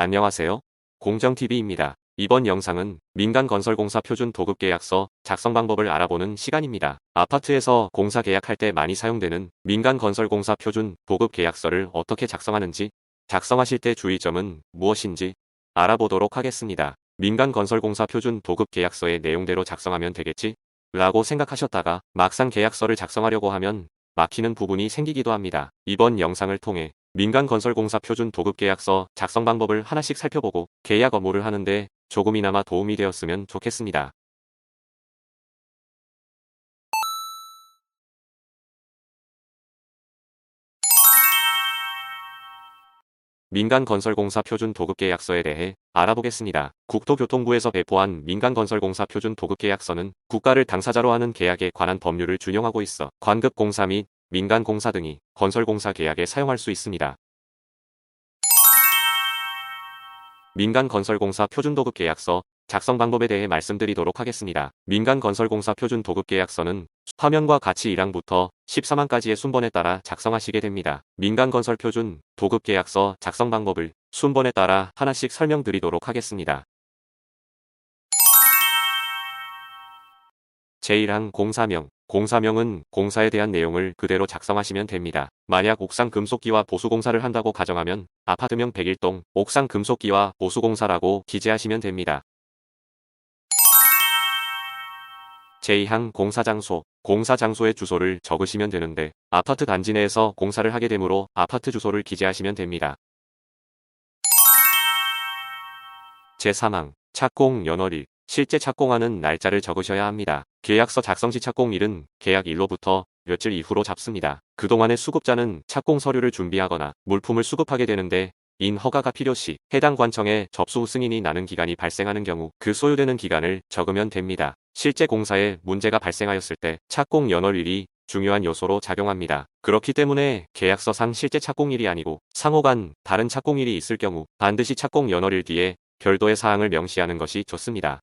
안녕하세요. 공정TV입니다. 이번 영상은 민간건설공사 표준 도급계약서 작성 방법을 알아보는 시간입니다. 아파트에서 공사 계약할 때 많이 사용되는 민간건설공사 표준 도급계약서를 어떻게 작성하는지, 작성하실 때 주의점은 무엇인지 알아보도록 하겠습니다. 민간건설공사 표준 도급계약서의 내용대로 작성하면 되겠지? 라고 생각하셨다가 막상 계약서를 작성하려고 하면 막히는 부분이 생기기도 합니다. 이번 영상을 통해 민간건설공사 표준 도급계약서 작성 방법을 하나씩 살펴보고 계약 업무를 하는데 조금이나마 도움이 되었으면 좋겠습니다. 민간건설공사 표준 도급계약서에 대해 알아보겠습니다. 국토교통부에서 배포한 민간건설공사 표준 도급계약서는 국가를 당사자로 하는 계약에 관한 법률을 준용하고 있어 관급공사 및 민간공사 등이 건설공사 계약에 사용할 수 있습니다. 민간건설공사 표준도급계약서 작성 방법에 대해 말씀드리도록 하겠습니다. 민간건설공사 표준도급계약서는 화면과 같이 1항부터 14항까지의 순번에 따라 작성하시게 됩니다. 민간건설 표준 도급계약서 작성 방법을 순번에 따라 하나씩 설명드리도록 하겠습니다. 제1항 공사명. 공사명은 공사에 대한 내용을 그대로 작성하시면 됩니다. 만약 옥상 금속기와 보수공사를 한다고 가정하면 아파트명 101동 옥상 금속기와 보수공사라고 기재하시면 됩니다. 제2항 공사장소. 공사장소의 주소를 적으시면 되는데 아파트 단지 내에서 공사를 하게 되므로 아파트 주소를 기재하시면 됩니다. 제3항 착공 연월일. 실제 착공하는 날짜를 적으셔야 합니다. 계약서 작성 시 착공일은 계약일로부터 며칠 이후로 잡습니다. 그동안의 수급자는 착공 서류를 준비하거나 물품을 수급하게 되는데 인 허가가 필요시 해당 관청에 접수 후 승인이 나는 기간이 발생하는 경우 그 소요되는 기간을 적으면 됩니다. 실제 공사에 문제가 발생하였을 때 착공 연월일이 중요한 요소로 작용합니다. 그렇기 때문에 계약서상 실제 착공일이 아니고 상호간 다른 착공일이 있을 경우 반드시 착공 연월일 뒤에 별도의 사항을 명시하는 것이 좋습니다.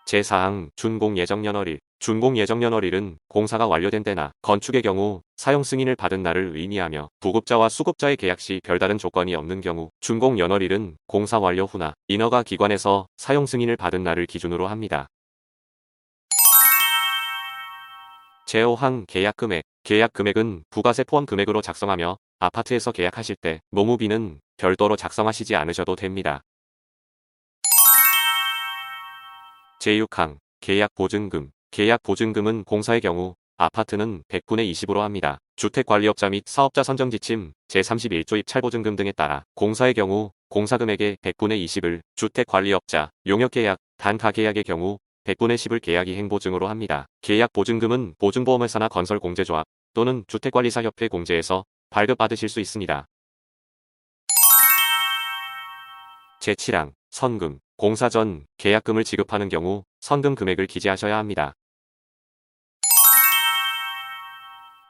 제4항 준공예정연월일. 준공예정연월일은 공사가 완료된 때나 건축의 경우 사용 승인을 받은 날을 의미하며 부급자와 수급자의 계약 시 별다른 조건이 없는 경우 준공연월일은 공사 완료 후나 인허가 기관에서 사용 승인을 받은 날을 기준으로 합니다. 제5항 계약금액. 계약금액은 부가세 포함 금액으로 작성하며 아파트에서 계약하실 때 노무비는 별도로 작성하시지 않으셔도 됩니다. 제6항 계약보증금. 계약보증금은 공사의 경우 아파트는 100분의 20으로 합니다. 주택관리업자 및 사업자 선정 지침 제31조 입찰보증금 등에 따라 공사의 경우 공사금액의 100분의 20을 주택관리업자, 용역계약, 단가계약의 경우 100분의 10을 계약이행보증으로 합니다. 계약보증금은 보증보험회사나 건설공제조합 또는 주택관리사협회 공제에서 발급받으실 수 있습니다. 제7항 선금. 공사 전 계약금을 지급하는 경우 선금 금액을 기재하셔야 합니다.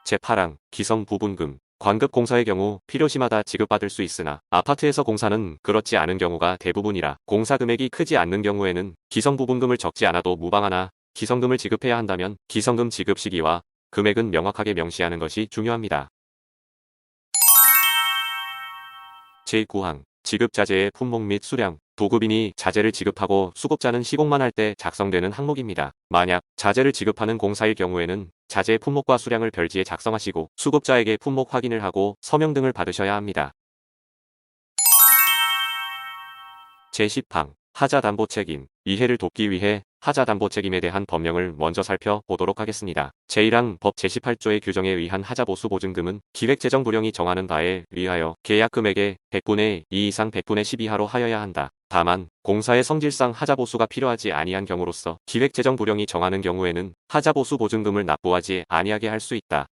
제8항 기성부분금. 관급공사의 경우 필요시마다 지급받을 수 있으나 아파트에서 공사는 그렇지 않은 경우가 대부분이라 공사 금액이 크지 않는 경우에는 기성부분금을 적지 않아도 무방하나 기성금을 지급해야 한다면 기성금 지급 시기와 금액은 명확하게 명시하는 것이 중요합니다. 제9항 지급자재의 품목 및 수량. 도급인이 자재를 지급하고 수급자는 시공만 할 때 작성되는 항목입니다. 만약 자재를 지급하는 공사일 경우에는 자재의 품목과 수량을 별지에 작성하시고 수급자에게 품목 확인을 하고 서명 등을 받으셔야 합니다. 제10항 하자담보 책임. 이해를 돕기 위해 하자담보 책임에 대한 법령을 먼저 살펴보도록 하겠습니다. 제1항 법 제18조의 규정에 의한 하자보수 보증금은 기획재정부령이 정하는 바에 의하여 계약금액의 100분의 2 이상 100분의 10 이하로 하여야 한다. 다만 공사의 성질상 하자보수가 필요하지 아니한 경우로서 기획재정부령이 정하는 경우에는 하자보수 보증금을 납부하지 아니하게 할 수 있다.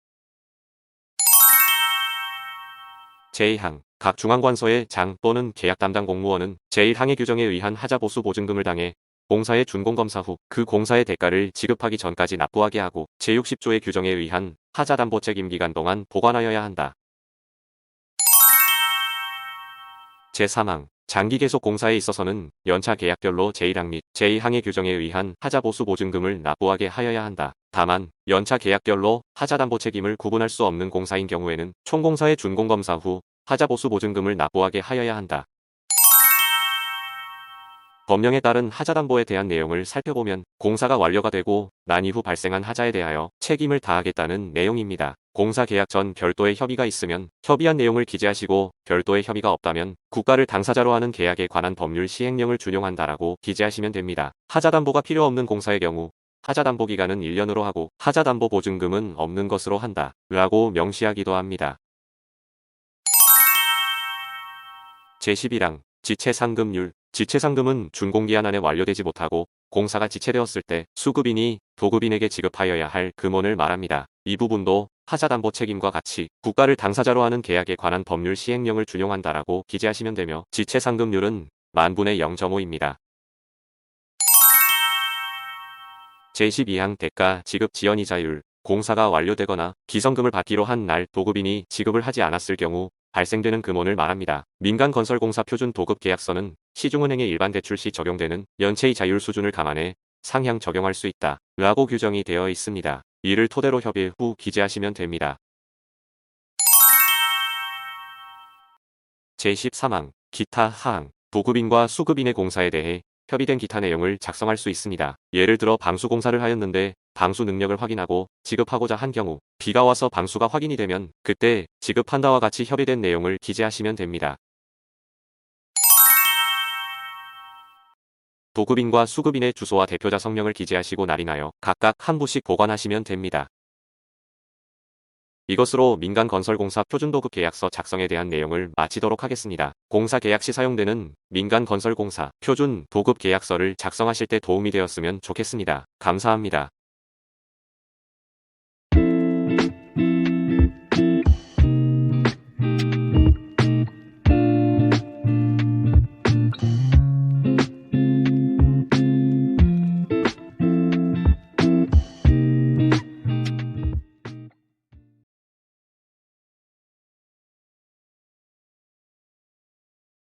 제2항 각 중앙관서의 장 또는 계약 담당 공무원은 제1항의 규정에 의한 하자보수 보증금을 당해 공사의 준공검사 후 그 공사의 대가를 지급하기 전까지 납부하게 하고 제60조의 규정에 의한 하자담보 책임 기간 동안 보관하여야 한다. 제3항 장기 계속 공사에 있어서는 연차 계약별로 제1항 및 제2항의 규정에 의한 하자보수 보증금을 납부하게 하여야 한다. 다만 연차 계약별로 하자담보 책임을 구분할 수 없는 공사인 경우에는 총공사의 준공검사 후 하자 보수 보증금을 납부하게 하여야 한다. 법령에 따른 하자담보에 대한 내용을 살펴보면 공사가 완료가 되고 난 이후 발생한 하자에 대하여 책임을 다하겠다는 내용입니다. 공사 계약 전 별도의 협의가 있으면 협의한 내용을 기재하시고 별도의 협의가 없다면 국가를 당사자로 하는 계약에 관한 법률 시행령을 준용한다라고 기재하시면 됩니다. 하자담보가 필요 없는 공사의 경우 하자담보 기간은 1년으로 하고 하자담보 보증금은 없는 것으로 한다 라고 명시하기도 합니다. 제11항 지체상금률. 지체상금은 준공기한 안에 완료되지 못하고 공사가 지체되었을 때 수급인이 도급인에게 지급하여야 할 금원을 말합니다. 이 부분도 하자담보 책임과 같이 국가를 당사자로 하는 계약에 관한 법률 시행령을 준용한다라고 기재하시면 되며 지체상금률은 만분의 0.5입니다. 제12항 대가 지급 지연이자율. 공사가 완료되거나 기성금을 받기로 한 날 도급인이 지급을 하지 않았을 경우 발생되는 금원을 말합니다. 민간건설공사 표준 도급계약서는 시중은행의 일반 대출 시 적용되는 연체이자율 수준을 감안해 상향 적용할 수 있다 라고 규정이 되어 있습니다. 이를 토대로 협의 후 기재하시면 됩니다. 제13항 기타 하항. 도급인과 수급인의 공사에 대해 협의된 기타 내용을 작성할 수 있습니다. 예를 들어 방수공사를 하였는데 방수 능력을 확인하고 지급하고자 한 경우 비가 와서 방수가 확인이 되면 그때 지급한다와 같이 협의된 내용을 기재하시면 됩니다. 도급인과 수급인의 주소와 대표자 성명을 기재하시고 날인하여 각각 한 부씩 보관하시면 됩니다. 이것으로 민간건설공사 표준도급계약서 작성에 대한 내용을 마치도록 하겠습니다. 공사 계약 시 사용되는 민간건설공사 표준도급계약서를 작성하실 때 도움이 되었으면 좋겠습니다. 감사합니다.